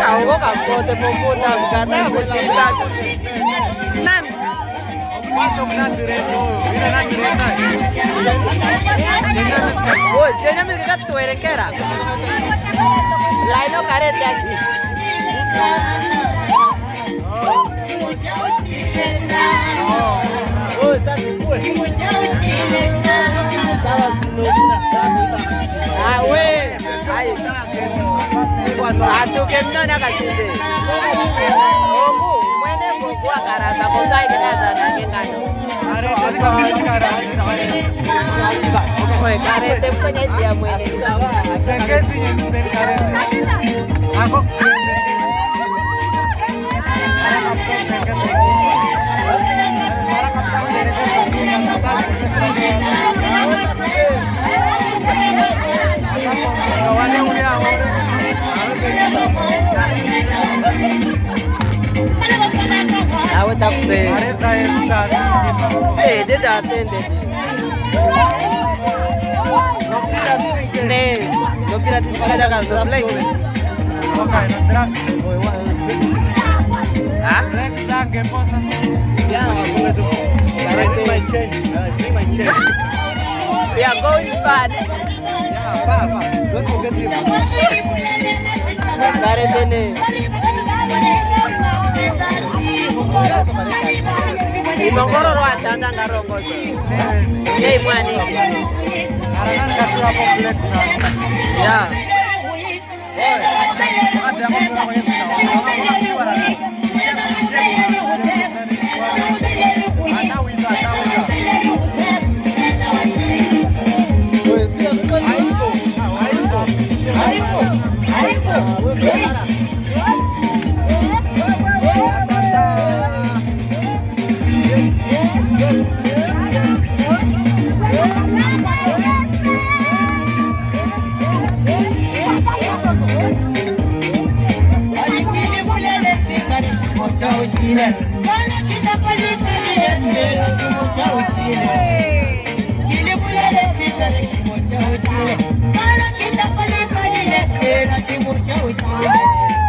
Tahu kok kamu terputar kata bertindak. Nan. Oh, jangan mereka tu kera. Lain karet jadi. Oh, tapi kue. Ah, weh, ayo. Aduh, kemana nak kasih? Oh, bu, mana buku akarata? Kau tak kenal sana kenal. Oh, karete punya dia mana? Aku. Aku tak pe. Dia datang deh. Nih, lo kira di sana kan dobleng. Ah? Yeah, my change. Bring my change. We are going far. Yeah, far. Don't forget him. Karete nih. Imongoro Rwanda ndangarongo. Nei mwani. Karena katu apa black. Ya. Ada yang ngomong Kita